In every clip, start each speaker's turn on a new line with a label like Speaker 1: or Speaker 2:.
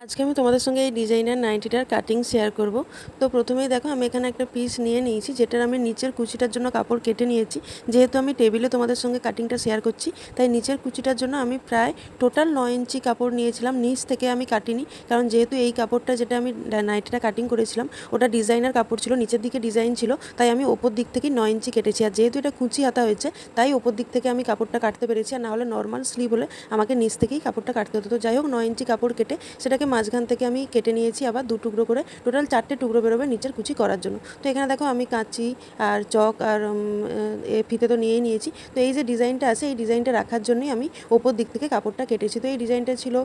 Speaker 1: আজকে আমি তোমাদের সঙ্গে এই ডিজাইনার নাইটিটার কাটিং শেয়ার করব। তো প্রথমেই দেখো আমি এখানে একটা পিস নিয়ে নিয়েছি, যেটার আমি নিচের কুচিটার জন্য কাপড় কেটে নিয়েছি। যেহেতু আমি টেবিলে তোমাদের সঙ্গে কাটিংটা শেয়ার করছি, তাই নিচের কুচিটার জন্য আমি প্রায় টোটাল 9 ইঞ্চি কাপড় নিয়েছিলাম। নিচ থেকে আমি কাটিনি, কারণ যেহেতু এই কাপড়টা যেটা আমি নাইটিটা কাটিং করেছিলাম ওটা ডিজাইনার কাপড় ছিল, নিচের দিকে ডিজাইন ছিল, তাই আমি ওপর দিক থেকে 9 ইঞ্চি কেটেছি। আর যেহেতু এটা কুচি হাতা হয়েছে, তাই ওপর দিক থেকে আমি কাপড়টা কাটতে পেরেছি। আর না হলে নর্মাল স্লিভ হলে আমাকে নিচ থেকেই কাপড়টা কাটতে হতো। তো যাই হোক, 9 ইঞ্চি কাপড় কেটে সেটাকে মাঝখান থেকে আমি কেটে নিয়েছি, আবার দু টুকরো করে, টোটাল 4টে টুকরো বেরোবে নিচের কুচি করার জন্য। তো এখানে দেখো আমি কাঁচি আর চক আর ফিতে তো নিয়েই নিয়েছি। তো এই যে ডিজাইনটা আছে, এই ডিজাইনটা রাখার জন্যই আমি ওপর দিক থেকে কাপড়টা কেটেছি। তো এই ডিজাইনটা ছিল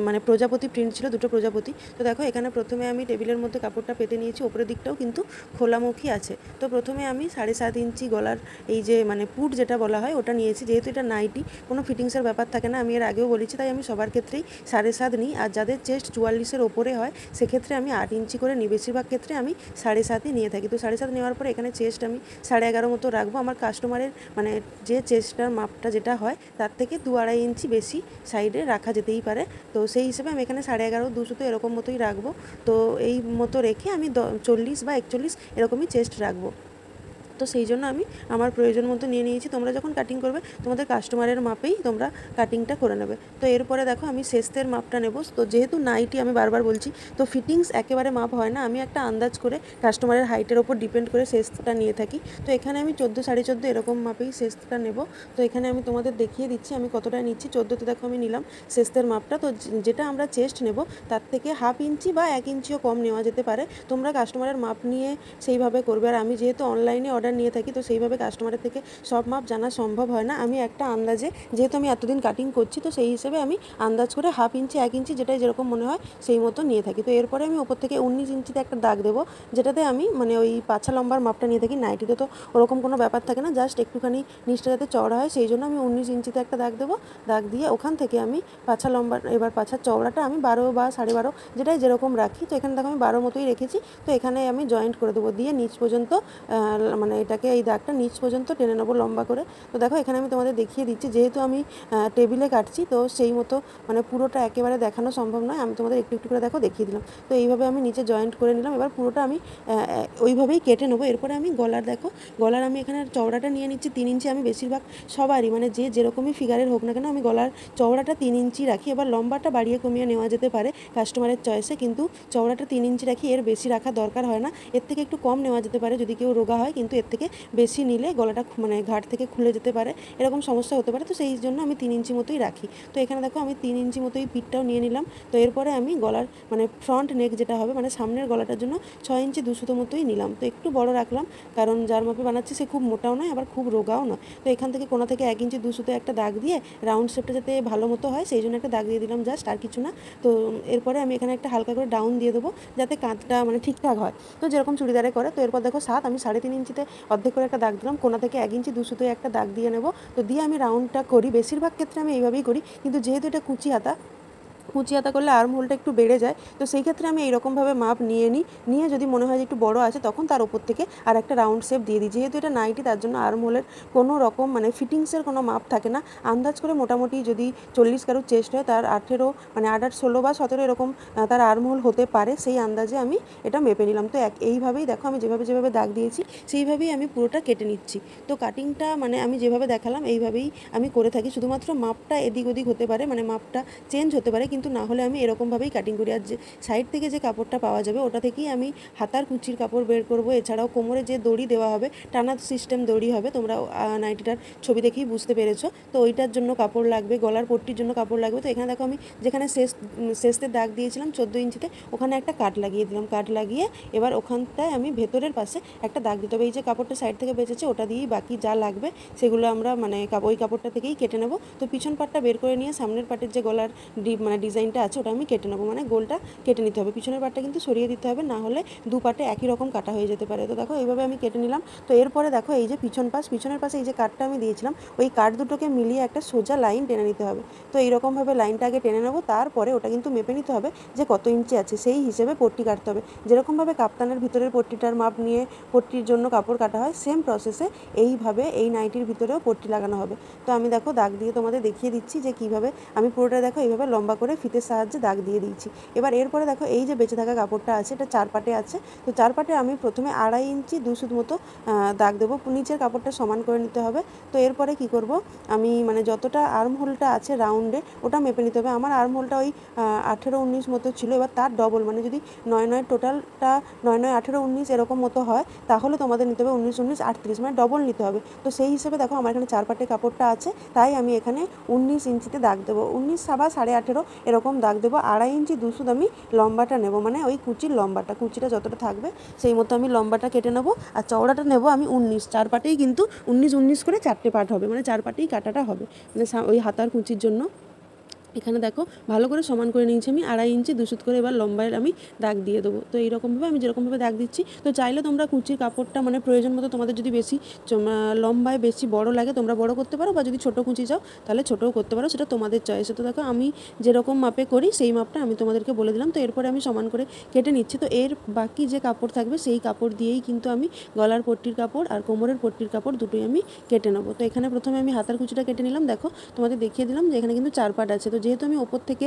Speaker 1: মানে প্রজাপতি প্রিন্ট ছিল, দুটো প্রজাপতি। তো দেখো এখানে প্রথমে আমি টেবিলের মধ্যে কাপড়টা পেতে নিয়েছি, ওপরের দিকটাও কিন্তু খোলামুখী আছে। তো প্রথমে আমি 7.5 ইঞ্চি গলার এই যে মানে পুট যেটা বলা হয় ওটা নিয়েছি। যেহেতু এটা নাইটি, কোনো ফিটিংসের ব্যাপার থাকে না, আমি এর আগেও বলেছি, তাই আমি সবার ক্ষেত্রেই 7.5 নিই। আর যাদের চেস্ট 44-এর ওপরে হয় সেক্ষেত্রে আমি 8 ইঞ্চি করে নিই। বেশিরভাগ ক্ষেত্রে আমি 7.5 নিয়ে থাকি। তো 7.5 নেওয়ার পরে এখানে চেস্ট আমি 11.5 মতো রাখবো। আমার কাস্টমারের মানে যে চেস্টটার মাপটা যেটা হয় তার থেকে 2-2.5 ইঞ্চি বেশি সাইডে রাখা যেতেই পারে। তো সেই হিসেবে আমি এখানে 11.5 200 তো এরকম মতোই রাখবো। তো এই মতো রেখে আমি 40 বা 41 এরকমই চেস্ট রাখবো। তো সেই জন্য আমি আমার প্রয়োজন মতো নিয়ে নিয়েছি। তোমরা যখন কাটিং করবে তোমাদের কাস্টমারের মাপেই তোমরা কাটিংটা করে নেবে। তো এরপরে দেখো আমি শেস্তের মাপটা নেব। তো যেহেতু নাইটি আমি বারবার বলছি, তো ফিটিংস একেবারে মাপ হয় না, আমি একটা আন্দাজ করে কাস্টমারের হাইটের ওপর ডিপেন্ড করে শেস্তটা নিয়ে থাকি। তো এখানে আমি 14 14.5 এরকম মাপেই শেস্তটা নেব। তো এখানে আমি তোমাদের দেখিয়ে দিচ্ছি আমি কতটা নিচ্ছি। 14তে দেখো আমি নিলাম শেস্তের মাপটা। তো যেটা আমরা চেস্ট নেব তার থেকে 1/2 ইঞ্চি বা 1 ইঞ্চিও কম নেওয়া যেতে পারে। তোমরা কাস্টমারের মাপ নিয়ে সেইভাবে করবে। আর আমি যেহেতু অনলাইনে অর্ডার নিয়ে থাকি, তো সেইভাবে কাস্টমারের থেকে সব মাপ জানা সম্ভব হয় না। আমি একটা আন্দাজে, যেহেতু আমি এতদিন কাটিং করছি, তো সেই হিসেবে আমি আন্দাজ করে 1/2 ইঞ্চি 1 ইঞ্চি যেটাই যেরকম মনে হয় সেই মতো নিয়ে থাকি। তো এরপরে আমি ওপর থেকে 19 ইঞ্চিতে একটা দাগ দেবো, যেটাতে আমি মানে ওই পাছা লম্বার মাপটা নিয়ে থাকি। নাইটিতে তো ওরকম কোনো ব্যাপার থাকে না, জাস্ট একটুখানি নিচটা যাতে চওড়া হয় সেই জন্য আমি 19 ইঞ্চিতে একটা দাগ দেবো। দাগ দিয়ে ওখান থেকে আমি পাছা লম্বা, এবার পাছার চওড়াটা আমি 12 বা 12.5 যেটাই যেরকম রাখি। তো এখানে দেখো আমি 12 মতোই রেখেছি। তো এখানে আমি জয়েন্ট করে দেবো, দিয়ে নিচ পর্যন্ত মানে এটাকে এই দাগটা নিচ পর্যন্ত টেনে নেবো লম্বা করে। তো দেখো এখানে আমি তোমাদের দেখিয়ে দিচ্ছি, যেহেতু আমি টেবিলে কাটছি, তো সেই মতো মানে পুরোটা একেবারে দেখানো সম্ভব নয়, আমি তোমাদের একটু একটু করে দেখো দেখিয়ে দিলাম। তো এইভাবে আমি নিচে জয়েন্ট করে নিলাম। এবার পুরোটা আমি ওইভাবেই কেটে নেবো। এরপরে আমি গলার দেখো, গলার আমি এখানে চওড়াটা নিয়ে নিচ্ছি 3 ইঞ্চি। আমি বেশিরভাগ সবারই মানে যে যেরকমই ফিগারের হোক না কেন, আমি গলার চওড়াটা 3 ইঞ্চি রাখি। এবার লম্বাটা বাড়িয়ে কমিয়ে নেওয়া যেতে পারে কাস্টমারের চয়েসে, কিন্তু চওড়াটা 3 ইঞ্চি রাখি, এর বেশি রাখা দরকার হয় না। এর থেকে একটু কম নেওয়া যেতে পারে যদি কেউ রোগা হয়, কিন্তু এর থেকে বেশি নিলে গলাটা মানে ঘাট থেকে খুলে যেতে পারে, এরকম সমস্যা হতে পারে। তো সেই জন্য আমি 3 ইঞ্চি মতোই রাখি। তো এখানে দেখো আমি 3 ইঞ্চি মতোই পিঠটাও নিয়ে নিলাম। তো এরপরে আমি গলার মানে ফ্রন্ট নেক যেটা হবে, মানে সামনের গলাটার জন্য 6 ইঞ্চি 200 মতোই নিলাম। তো একটু বড় রাখলাম, কারণ যার মাপে বানাচ্ছি সে খুব মোটাও নয় আবার খুব রোগাও নয়। তো এখান থেকে কোনা থেকে 1 ইঞ্চি 200 একটা দাগ দিয়ে রাউন্ড শেপটা যাতে ভালো মতো হয় সেই জন্য একটা দাগ দিয়ে দিলাম, জাস্ট, আর কিছু না। তো এরপরে আমি এখানে একটা হালকা করে ডাউন দিয়ে দেবো, যাতে কাঁধটা মানে ঠিকঠাক হয়, তো যেরকম চুড়িদারে করে। তো এরপর দেখো 7, আমি 3.5 ইঞ্চিতে অর্ধেক করে একটা দাগ দিলাম, কোনা থেকে 1 ইঞ্চি 200 একটা দাগ দিয়ে নেব। তো দিয়ে আমি রাউন্ডটা করি, বেশিরভাগ ক্ষেত্রে আমি এইভাবেই করি, কিন্তু যেহেতু এটা কুচি হাতা করলে আর্ম হোলটা একটু বেড়ে যায়। তো সেই ক্ষেত্রে আমি এইরকমভাবে মাপ নিয়ে যদি মনে হয় যে একটু বড় আছে, তখন তার উপর থেকে আর একটা রাউন্ড শেপ দিয়ে দিই। যেহেতু এটা নাইটি, তার জন্য আর্ম হোলের কোনো রকম মানে ফিটিংসের কোনো মাপ থাকে না। আন্দাজ করে মোটামুটি যদি 40 কারোর চেস্ট হয়, তার 18 মানে 18 16 বা 17 এরকম তার আর্ম হোল হতে পারে, সেই আন্দাজে আমি এটা মেপে নিলাম। তো এইভাবেই দেখো আমি যেভাবে যেভাবে দাগ দিয়েছি সেইভাবেই আমি পুরোটা কেটে নিচ্ছি। তো কাটিংটা মানে আমি যেভাবে দেখালাম এইভাবেই আমি করে থাকি। শুধুমাত্র মাপটা এদিক ওদিক হতে পারে, মানে মাপটা চেঞ্জ হতে পারে, কিন্তু না হলে আমি এরকমভাবেই কাটিং করি। আর যে সাইড থেকে যে কাপড়টা পাওয়া যাবে ওটা থেকেই আমি হাতার কুচির কাপড় বের করব। এছাড়াও কোমরে যে দড়ি দেওয়া হবে, টানা সিস্টেম দড়ি হবে, তোমরা নাইটিটার ছবি দেখেই বুঝতে পেরেছো। তো ওইটার জন্য কাপড় লাগবে, গলার পট্টির জন্য কাপড় লাগবে। তো এখানে দেখো আমি যেখানে শেষতে দাগ দিয়েছিলাম 14 ইঞ্চিতে, ওখানে একটা কাট লাগিয়ে দিলাম। কাট লাগিয়ে এবার ওখানটায় আমি ভেতরের পাশে একটা দাগ দিতে হবে। এই যে কাপড়টা সাইড থেকে বেঁচেছে ওটা দিয়েই বাকি যা লাগবে সেগুলো আমরা মানে ওই কাপড়টা থেকেই কেটে নেব। তো পিছন পাটটা বের করে নিয়ে সামনের পাটের যে গলার মানে ডিজাইনটা আছে ওটা আমি কেটে নেবো, মানে গোলটা কেটে নিতে হবে। পিছনের পাটটা কিন্তু সরিয়ে দিতে হবে, না হলে দু পাটে একই রকম কাটা হয়ে যেতে পারে। তো দেখো এইভাবে আমি কেটে নিলাম। তো এরপরে দেখো এই যে পিছনের পাশে এই যে কাটটা আমি দিয়েছিলাম, ওই কাট দুটোকে মিলিয়ে একটা সোজা লাইন টেনে নিতে হবে। তো এইরকমভাবে লাইনটা আগে টেনে নেবো, তারপরে ওটা কিন্তু মেপে নিতে হবে যে কত ইঞ্চি আছে, সেই হিসেবে পট্টি কাটতে হবে। যেরকমভাবে কাপ্তানের ভিতরের পট্টিটার মাপ নিয়ে পট্টির জন্য কাপড় কাটা হয়, সেম প্রসেসে এইভাবে এই নাইটির ভিতরেও পট্টি লাগানো হবে। তো আমি দেখো দাগ দিয়ে তোমাদের দেখিয়ে দিচ্ছি যে কীভাবে আমি পুরোটা দেখো এইভাবে লম্বা করে ফিতের সাহায্যে দাগ দিয়ে দিয়েছি। এবার এরপরে দেখো এই যে বেঁচে থাকা কাপড়টা আছে এটা 4 পাটে আছে, তো 4 পাটে আমি প্রথমে 2.5 ইঞ্চি 2 সুত মতো দাগ দেবো। নিচের কাপড়টা সমান করে নিতে হবে। তো এরপরে কি করব, আমি মানে যতটা আর্ম হোলটা আছে রাউন্ডে ওটা মেপে নিতে হবে। আমার আর্ম হোলটা ওই 18-19 মতো ছিল, এবার তার ডবল মানে যদি 9-9 টোটালটা 9-9 18-19 এরকম মতো হয় তাহলে তোমাদের নিতে হবে 19-19 38 মানে ডবল নিতে হবে। তো সেই হিসেবে দেখো আমার এখানে 4 পাটে কাপড়টা আছে, তাই আমি এখানে 19 ইঞ্চিতে দাগ দেবো। 19 বা 18.5 এরকম দাগ দেবো। 2.5 ইঞ্চি 2 সুত আমি লম্বাটা নেব, মানে ওই কুচির লম্বাটা, কুচিটা যতটা থাকবে সেই মতো আমি লম্বাটা কেটে নেবো। আর চওড়াটা নেব আমি 19, 4 পাটেই কিন্তু 19-19 করে 4টে পাট হবে, মানে 4 পাটেই কাটাটা হবে, মানে ওই হাতার কুচির জন্য। এখানে দেখো ভালো করে সমান করে নিয়েছি আমি 2.5 ইঞ্চি 2 সুত করে। এবার লম্বায় আমি দাগ দিয়ে দেবো। তো এইরকমভাবে আমি যেরকমভাবে দাগ দিচ্ছি, তো চাইলে তোমরা কুচির কাপড়টা মানে প্রয়োজন মতো তোমাদের যদি বেশি লম্বায় বেশি বড় লাগে তোমরা বড় করতে পারো, বা যদি ছোটো কুচি চাও তাহলে ছোটোও করতে পারো, সেটা তোমাদের চয়েস। তো দেখো আমি যেরকম মাপে করি সেই মাপটা আমি তোমাদেরকে বলে দিলাম। তো এরপরে আমি সমান করে কেটে নিচ্ছি। তো এর বাকি যে কাপড় থাকবে সেই কাপড় দিয়েই কিন্তু আমি গলার পট্টির কাপড় আর কোমরের পট্টির কাপড় দুটোই আমি কেটে নেবো। তো এখানে প্রথমে আমি হাতার কুচিটা কেটে নিলাম। দেখো তোমাদের দেখিয়ে দিলাম যে এখানে কিন্তু 4 পাট আছে। তো যেহেতু আমি ওপর থেকে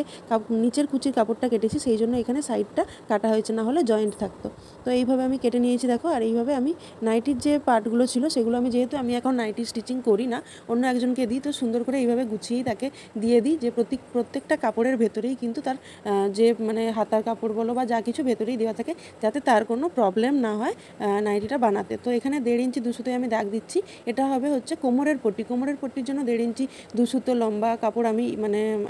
Speaker 1: নিচের কুচির কাপড়টা কেটেছি সেই জন্য এখানে সাইডটা কাটা হয়েছে, না হলে জয়েন্ট থাকতো। তো এইভাবে আমি কেটে নিয়েছি দেখো। আর এইভাবে আমি নাইটির যে পার্টগুলো ছিল সেগুলো আমি যেহেতু আমি এখন নাইটি স্টিচিং করি না, অন্য একজনকে দিই, তো সুন্দর করে এইভাবে গুছিয়েই তাকে দিয়ে দিই যে প্রত্যেকটা কাপড়ের ভেতরেই কিন্তু তার যে মানে হাতার কাপড় বলো বা যা কিছু ভেতরেই দেওয়া থাকে, যাতে তার কোনো প্রবলেম না হয় নাইটিটা বানাতে। তো এখানে 1.5 ইঞ্চি 2 সুতোয় আমি দাগ দিচ্ছি। এটা হবে হচ্ছে কোমরের পট্টি। কোমরের পট্টির জন্য 1.5 ইঞ্চি 2 সুতো লম্বা কাপড়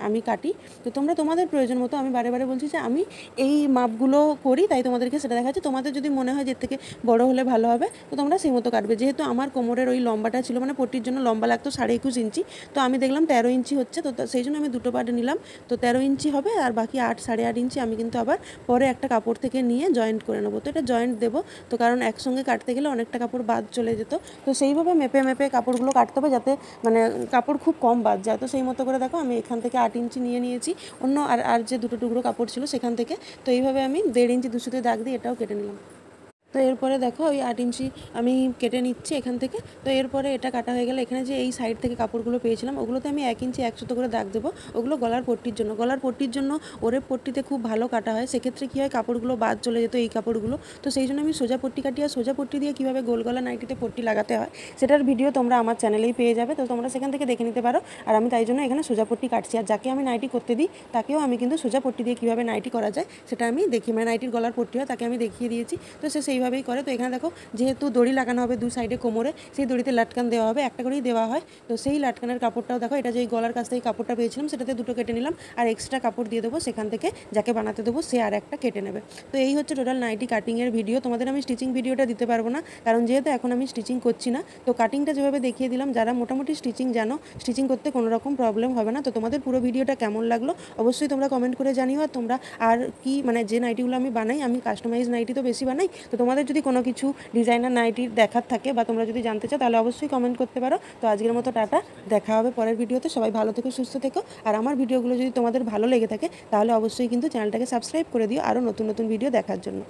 Speaker 1: আমি কাটি। তো তোমরা তোমাদের প্রয়োজন মতো, আমি বারে বারে বলছি যে আমি এই মাপগুলো করি তাই তোমাদেরকে সেটা দেখাচ্ছি। তোমাদের যদি মনে হয় যে এর থেকে বড় হলে ভালো হবে তো তোমরা সেই মতো কাটবে। যেহেতু আমার কোমরের ওই লম্বাটা ছিল, মানে পট্টির জন্য লম্বা লাগতো 21.5 ইঞ্চি, তো আমি দেখলাম 13 ইঞ্চি হচ্ছে, তো সেই জন্য আমি দুটো পার্ট নিলাম। তো 13 ইঞ্চি হবে, আর বাকি 8-8.5 ইঞ্চি আমি কিন্তু আবার পরে একটা কাপড় থেকে নিয়ে জয়েন্ট করে নেবো। তো এটা জয়েন্ট দেবো, তো কারণ একসঙ্গে কাটতে গেলে অনেকটা কাপড় বাদ চলে যেত। তো সেইভাবে মেপে মেপে কাপড়গুলো কাটতে হবে যাতে মানে কাপড় খুব কম বাদ যায়। তো সেই মতো করে দেখো আমি এখান থেকে 8 ইঞ্চি নিয়ে নিয়েছি অন্য আর যে দুটো টুকরো কাপড় ছিল সেখান থেকে। তো এইভাবে আমি 1.5 ইঞ্চি 2 সুতোয় দাগ দিয়ে এটাও কেটে নিলাম। তো এরপরে দেখো ওই 8 ইঞ্চি আমি কেটে নিচ্ছি এখান থেকে। তো এরপরে এটা কাটা হয়ে গেলে এখানে যে এই সাইড থেকে কাপড়গুলো পেয়েছিলাম ওগুলোতে আমি 1 ইঞ্চি 1 সুতো করে দাগ দেবো। ওগুলো গলার পট্টির জন্য। গলার পট্টির জন্য ওরেপ পট্টিতে খুব ভালো কাটা হয়, সেক্ষেত্রে কী হয় কাপড়গুলো বাদ চলে যেত এই কাপড়গুলো। তো সেই জন্য আমি সোজা পট্টি কাটি। আর সোজা পট্টি দিয়ে কীভাবে গোল গলা নাইটিতে পট্টি লাগাতে হয় সেটার ভিডিও তোমরা আমার চ্যানেলেই পেয়ে যাবে, তো তোমরা সেখান থেকে দেখে নিতে পারো। আর আমি তাই জন্য এখানে সোজা পট্টি কাটছি। আর যাকে আমি নাইটি করতে দিই তাকেও আমি কিন্তু সোজা পট্টি দিয়ে কীভাবে নাইটি করা যায় সেটা আমি দেখি, মানে নাইটির গলার পট্টি হয় তাকে আমি দেখিয়ে দিয়েছি। তো সে সেইভাবেই করে। তো এখানে দেখো যেহেতু দড়ি লাগানো হবে দু সাইডে কোমরে, সেই দড়িতে লাটকান দেওয়া হবে, একটা করেই দেওয়া হয়। তো সেই লাটকানের কাপড়টাও দেখো, এটা যে গলার কাছ থেকে কাপড়টা পেয়েছিলাম সেটাতে দুটো কেটে নিলাম, আর এক্সট্রা কাপড় দিয়ে দেবো সেখান থেকে, যাকে বানাতে দেবো সে আর একটা কেটে নেবে। তো এই হচ্ছে টোটাল নাইটি কাটিংয়ের ভিডিও। তোমাদের আমি স্টিচিং ভিডিওটা দিতে পারবো না, কারণ যেহেতু এখন আমি স্টিচিং করছি না। তো কাটিংটা যেভাবে দেখিয়ে দিলাম, যারা মোটামুটি স্টিচিং জানো, স্টিচিং করতে কোনো রকম প্রবলেম হবে না। তো তোমাদের পুরো ভিডিওটা কেমন লাগলো অবশ্যই তোমরা কমেন্ট করে জানিও। আর তোমরা আর কি মানে যে নাইটিগুলো আমি বানাই, আমি কাস্টমাইজ নাইটি তো বেশি বানাই, তো তোমাদের যদি কোনো কিছু ডিজাইনার নাইটির দেখার থাকে বা তোমরা যদি জানতে চাও তাহলে অবশ্যই কমেন্ট করতে পারো। তো আজকের মতো টাটা, দেখা হবে পরের ভিডিওতে। সবাই ভালো থেকো, সুস্থ থেকো। আর আমার ভিডিওগুলো যদি তোমাদের ভালো লেগে থাকে তাহলে অবশ্যই কিন্তু চ্যানেলটাকে সাবস্ক্রাইব করে দিও আরও নতুন নতুন ভিডিও দেখার জন্য।